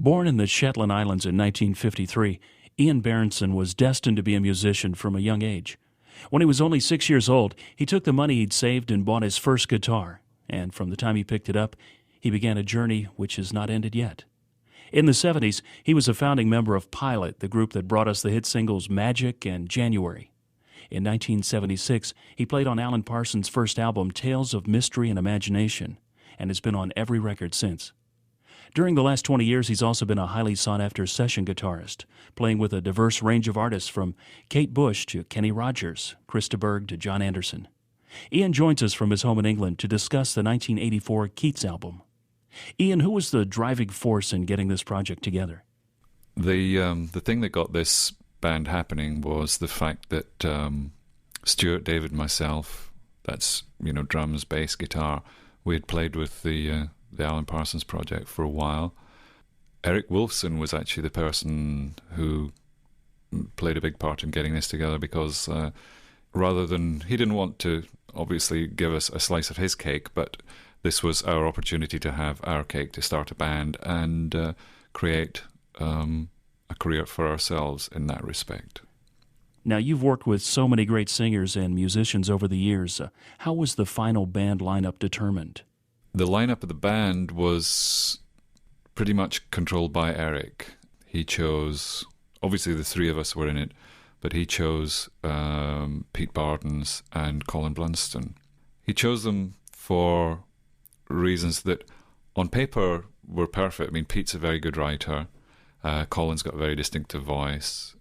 Born in the Shetland Islands in 1953, Ian Bairnson was destined to be a musician from a young age. When he was only 6 years old, he took the money he'd saved and bought his first guitar, and from the time he picked it up, he began a journey which has not ended yet. In the 70s, he was a founding member of Pilot, the group that brought us the hit singles Magic and January. In 1976, he played on Alan Parsons' first album, Tales of Mystery and Imagination, and has been on every record since. During the last 20 years, he's also been a highly sought-after session guitarist, playing with a diverse range of artists from Kate Bush to Kenny Rogers, Krista Berg to John Anderson. Ian joins us from his home in England to discuss the 1984 Keats album. Ian, who was the driving force in getting this project together? The thing that got this band happening was the fact that Stuart, David, myself, that's, drums, bass, guitar, we had played with the Alan Parsons project for a while. Eric Wolfson was actually the person who played a big part in getting this together because rather than, he didn't want to obviously give us a slice of his cake, but this was our opportunity to have our cake, to start a band and create a career for ourselves in that respect. Now, you've worked with so many great singers and musicians over the years. How was the final band lineup determined? The lineup of the band was pretty much controlled by Eric. He chose, obviously the three of us were in it, but he chose Pete Parsons and Colin Blunston. He chose them for reasons that on paper were perfect. I mean, Pete's a very good writer. Colin's got a very distinctive voice.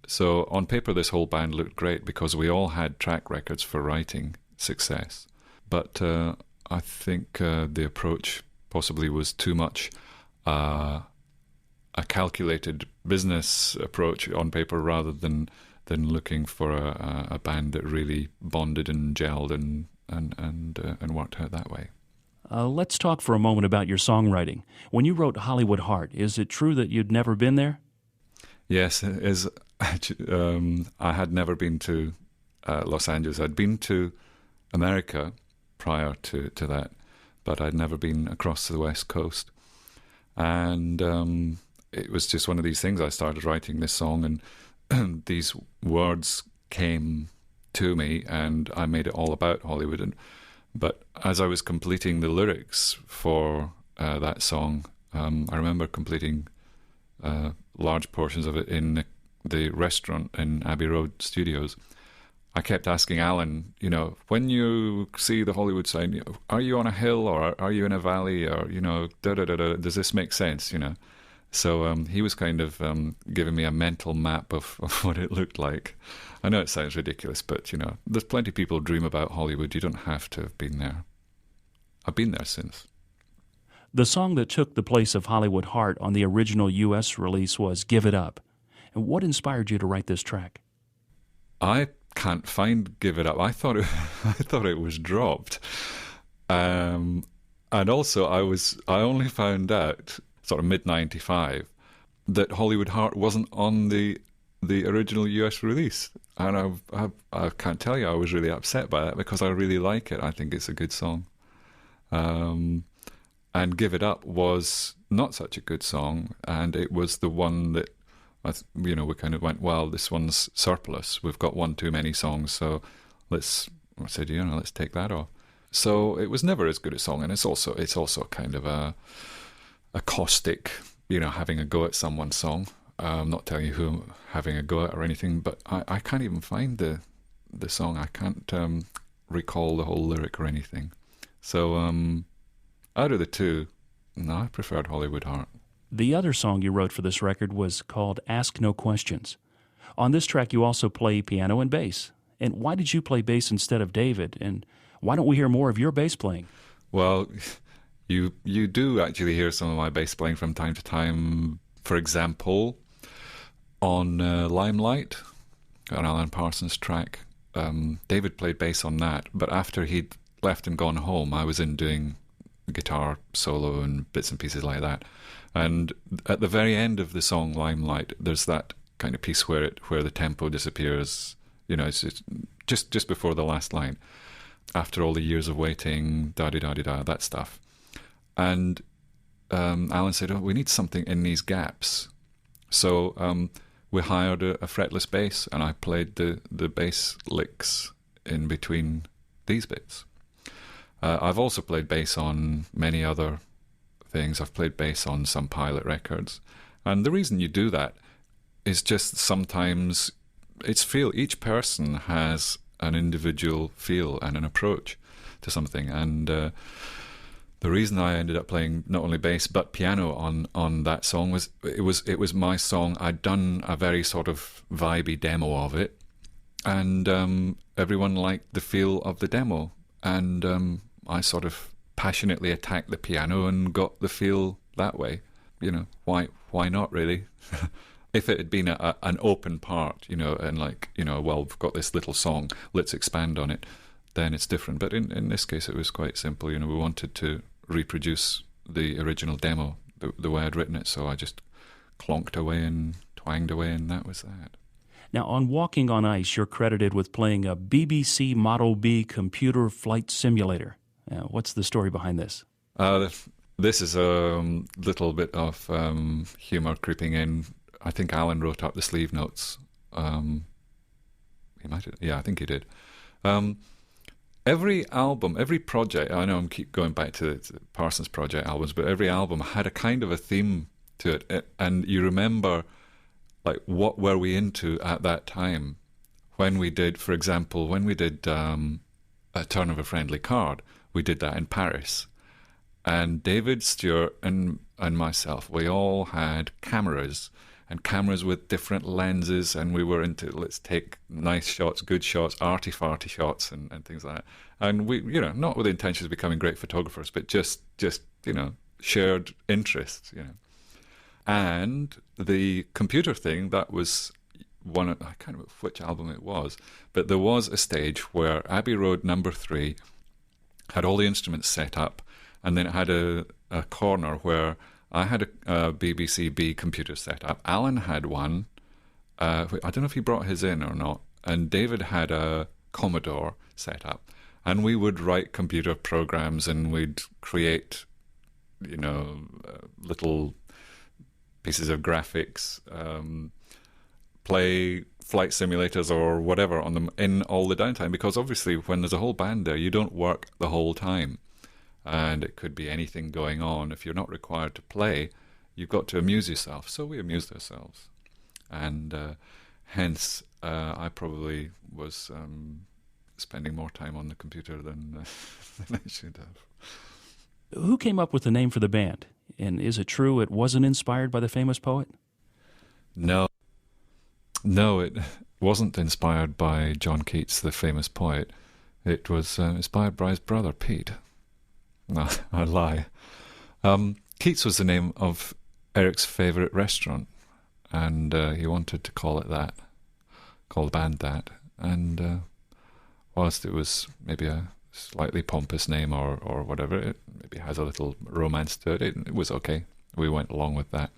So on paper, this whole band looked great because we all had track records for writing success. But I think the approach possibly was too much a calculated business approach on paper rather than looking for a band that really bonded and gelled and worked out that way. Let's talk for a moment about your songwriting. When you wrote Hollywood Heart, is it true that you'd never been there? Yes, it is. I had never been to Los Angeles. I'd been to America prior to that, but I'd never been across to the West Coast. And it was just one of these things. I started writing this song and these words came to me and I made it all about Hollywood. But as I was completing the lyrics for that song, I remember completing large portions of it in the restaurant in Abbey Road Studios. I kept asking Alan, when you see the Hollywood sign, are you on a hill or are you in a valley or, does this make sense, So he was kind of giving me a mental map of what it looked like. I know it sounds ridiculous, but, there's plenty of people who dream about Hollywood. You don't have to have been there. I've been there since. The song that took the place of Hollywood Heart on the original U.S. release was Give It Up. And what inspired you to write this track? I can't find Give It Up. I thought it was dropped. And also I only found out sort of mid-95 that Hollywood Heart wasn't on the original US release. And I can't tell you, I was really upset by that because I really like it. I think it's a good song. And Give It Up was not such a good song, and it was the one that we kind of went, well, this one's surplus. We've got one too many songs, so let's take that off. So it was never as good a song, and it's also kind of a caustic, having a go at someone's song. I'm not telling you who I'm having a go at or anything, but I can't even find the song. I can't recall the whole lyric or anything. So out of the two, no, I preferred Hollywood Heart. The other song you wrote for this record was called Ask No Questions. On this track, you also play piano and bass. And why did you play bass instead of David? And why don't we hear more of your bass playing? Well, you do actually hear some of my bass playing from time to time. For example, on Limelight, an Alan Parsons track, David played bass on that. But after he'd left and gone home, I was in doing guitar solo and bits and pieces like that. And at the very end of the song Limelight, there's that kind of piece where the tempo disappears. It's just before the last line. After all the years of waiting, da-di-da-di-da, that stuff. And Alan said, "Oh, we need something in these gaps." So we hired a fretless bass, and I played the bass licks in between these bits. I've also played bass on many other things. I've played bass on some Pilot records. And the reason you do that is just sometimes it's feel. Each person has an individual feel and an approach to something. And the reason I ended up playing not only bass but piano on that song was it was my song. I'd done a very sort of vibey demo of it, and everyone liked the feel of the demo. And I sort of passionately attacked the piano and got the feel that way. You know, why not really? If it had been an open part, you know, and like, you know, well, we've got this little song, let's expand on it, then it's different. But in this case, it was quite simple. You know, we wanted to reproduce the original demo the way I'd written it, so I just clonked away and twanged away, and that was that. Now, on Walking on Ice, you're credited with playing a BBC Model B computer flight simulator. What's the story behind this? This is a little bit of humour creeping in. I think Alan wrote up the sleeve notes. He might have, yeah, I think he did. Every album, every project, I know I keep going back to the Parsons project albums, but every album had a kind of a theme to it. And you remember, like, what were we into at that time? When we did, for example, when we did A Turn of a Friendly Card, we did that in Paris. And David, Stewart, and myself, we all had cameras, and cameras with different lenses, and we were into, let's take nice shots, good shots, arty-farty shots, and things like that. And we, you know, not with the intention of becoming great photographers, but just you know, shared interests, you know. And the computer thing, that was one, I can't remember which album it was, but there was a stage where Abbey Road number 3 had all the instruments set up, and then it had a corner where I had a BBC B computer set up. Alan had one. I don't know if he brought his in or not. And David had a Commodore set up. And we would write computer programs, and we'd create, you know, little pieces of graphics, play flight simulators or whatever on them in all the downtime. Because obviously when there's a whole band there, you don't work the whole time. And it could be anything going on. If you're not required to play, you've got to amuse yourself. So we amused ourselves. And hence, I probably was spending more time on the computer than I should have. Who came up with the name for the band? And is it true it wasn't inspired by the famous poet? No, it wasn't inspired by John Keats, the famous poet. It was inspired by his brother, Pete. No, I lie. Keats was the name of Eric's favourite restaurant, and he wanted to call it that, call the band that. And whilst it was maybe a slightly pompous name or whatever, it maybe has a little romance to it. It was okay. We went along with that.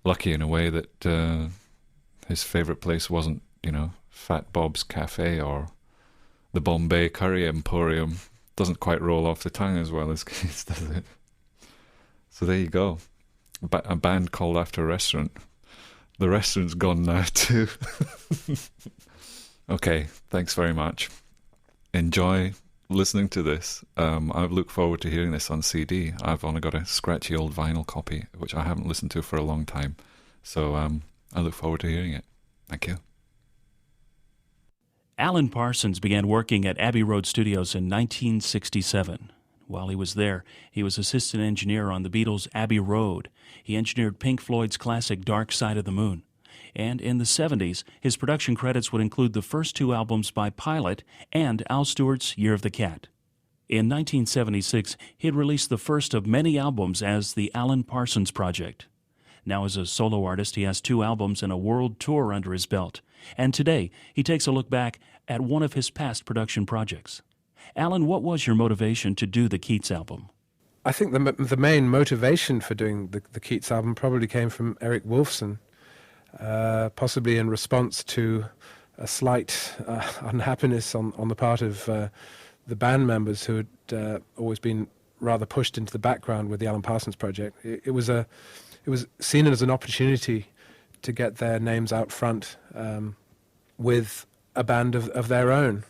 Lucky in a way that his favourite place wasn't, you know, Fat Bob's Cafe or the Bombay Curry Emporium. Doesn't quite roll off the tongue as well as Keats does it. So there you go. A band called after a restaurant. The restaurant's gone now too. Okay, thanks very much. Enjoy listening to this. I look forward to hearing this on CD. I've only got a scratchy old vinyl copy, which I haven't listened to for a long time. So I look forward to hearing it. Thank you. Alan Parsons began working at Abbey Road Studios in 1967. While he was there, he was assistant engineer on the Beatles' Abbey Road. He engineered Pink Floyd's classic Dark Side of the Moon. And in the 70s, his production credits would include the first 2 albums by Pilot and Al Stewart's Year of the Cat. In 1976, he had released the first of many albums as the Alan Parsons Project. Now as a solo artist, he has 2 albums and a world tour under his belt. And today, he takes a look back at one of his past production projects. Alan, what was your motivation to do the Keats album? I think the main motivation for doing the Keats album probably came from Eric Wolfson, possibly in response to a slight unhappiness on the part of the band members who had always been rather pushed into the background with the Alan Parsons project. It was seen as an opportunity to get their names out front with a band of their own.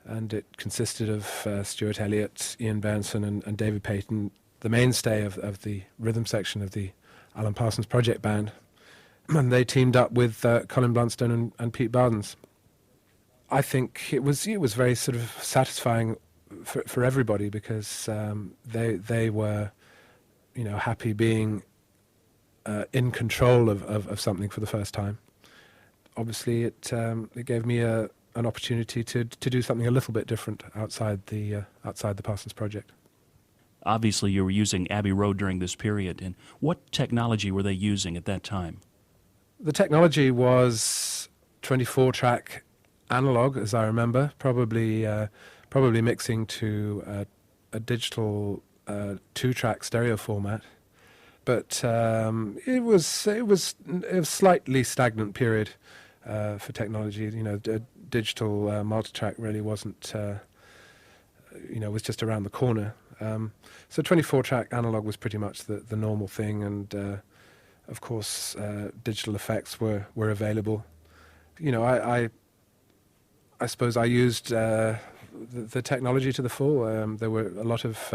And it consisted of Stuart Elliott, Ian Bairnson and David Payton, the mainstay of the rhythm section of the Alan Parsons Project Band. And they teamed up with Colin Blunstone and Pete Parsons. I think it was very sort of satisfying for everybody, because they were, happy being in control of something for the first time. Obviously, it gave me an opportunity to do something a little bit different outside the Parsons project. Obviously, you were using Abbey Road during this period, and what technology were they using at that time? The technology was 24-track analog, as I remember, probably mixing to a digital 2-track stereo format. But it was a slightly stagnant period for technology. Digital multitrack really wasn't, was just around the corner. So 24-track analog was pretty much the normal thing, and of course digital effects were available. I suppose I used the technology to the full. There were a lot of.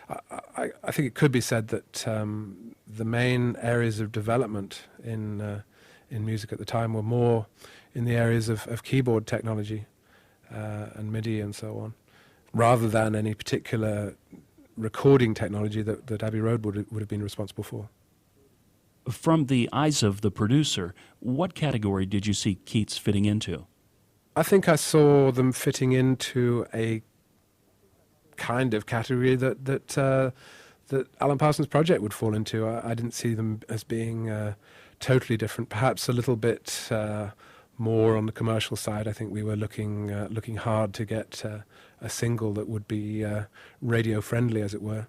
I think it could be said that the main areas of development in music at the time were more in the areas of keyboard technology and MIDI and so on, rather than any particular recording technology that Abbey Road would have been responsible for. From the eyes of the producer, what category did you see Keats fitting into? I think I saw them fitting into a kind of category that Alan Parsons' project would fall into. I didn't see them as being totally different. Perhaps a little bit more on the commercial side. I think we were looking hard to get a single that would be radio friendly, as it were.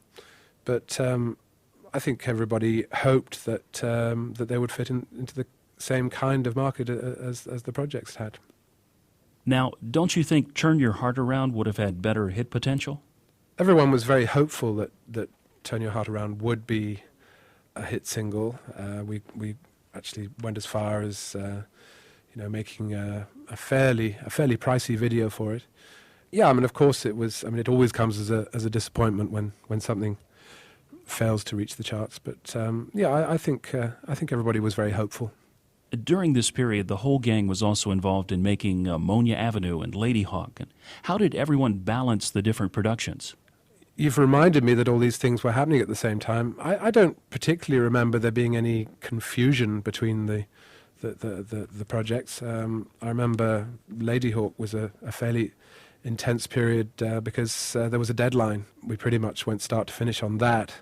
But I think everybody hoped that they would fit into the same kind of market as the projects had. Now, don't you think Turn Your Heart Around would have had better hit potential? Everyone was very hopeful that Turn Your Heart Around would be a hit single. We actually went as far as making a fairly pricey video for it. Yeah, of course it was. It always comes as a disappointment when something fails to reach the charts. But I think everybody was very hopeful. During this period, the whole gang was also involved in making Ammonia Avenue and Lady Hawk. And how did everyone balance the different productions? You've reminded me that all these things were happening at the same time. I don't particularly remember there being any confusion between the projects. I remember Lady Hawk was a fairly intense period because there was a deadline. We pretty much went start to finish on that.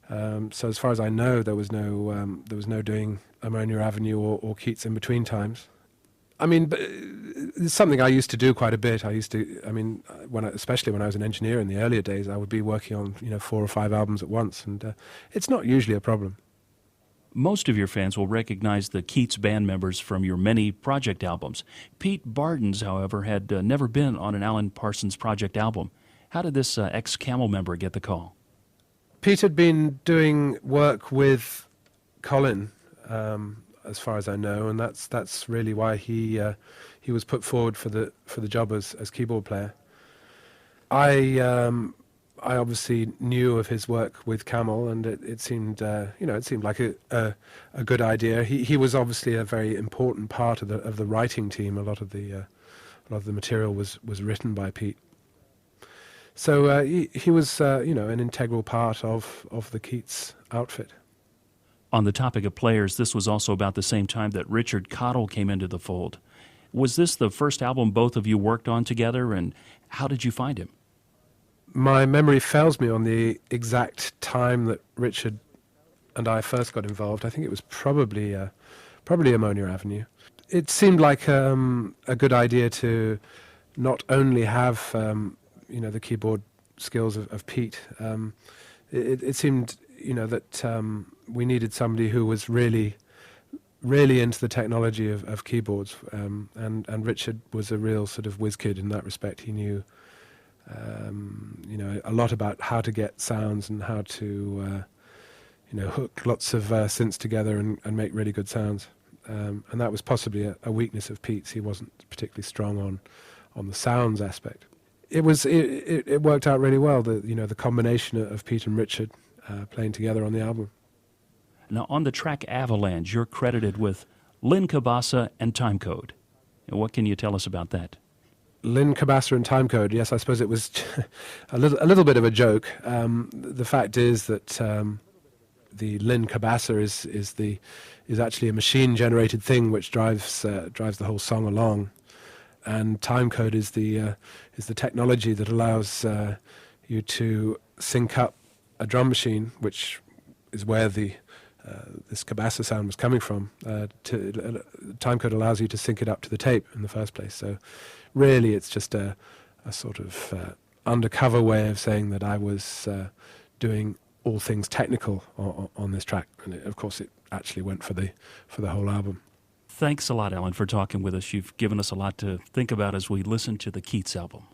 So as far as I know, there was no doing Ammonia Avenue or Keats in between times. But it's something I used to do quite a bit. Especially when I was an engineer in the earlier days, I would be working on 4 or 5 albums at once, and it's not usually a problem. Most of your fans will recognize the Keats band members from your many project albums. Pete Parsons, however, had never been on an Alan Parsons project album. How did this ex-Camel member get the call? Pete had been doing work with Colin, as far as I know, and that's really why he was put forward for the job as keyboard player. I obviously knew of his work with Camel, and it seemed like a good idea. He was obviously a very important part of the writing team. A lot of the material was written by Pete. So he was an integral part of the Keats outfit. On the topic of players, this was also about the same time that Richard Cottle came into the fold. Was this the first album both of you worked on together, and how did you find him? My memory fails me on the exact time that Richard and I first got involved. I think it was probably Ammonia Avenue. It seemed like a good idea to not only have the keyboard skills of Pete. It seemed that we needed somebody who was really into the technology of keyboards, and Richard was a real sort of whiz kid in that respect. He knew A lot about how to get sounds and how to hook lots of synths together and make really good sounds. And that was possibly a weakness of Pete's. He wasn't particularly strong on the sounds aspect. It worked out really well. The combination of Pete and Richard playing together on the album. Now, on the track Avalanche, you're credited with Lynn Cabasa and Timecode. What can you tell us about that? Lynn Cabasa and Timecode, yes, I suppose it was a little bit of a joke. The fact is that the Lynn Cabasa is actually a machine-generated thing which drives the whole song along, and Timecode is the technology that allows you to sync up a drum machine, which is where this Cabasa sound was coming from. Timecode allows you to sync it up to the tape in the first place. So really it's just a sort of undercover way of saying that I was doing all things technical on this track. And of course it actually went for the whole album. Thanks a lot, Alan, for talking with us. You've given us a lot to think about as we listen to the Keats album.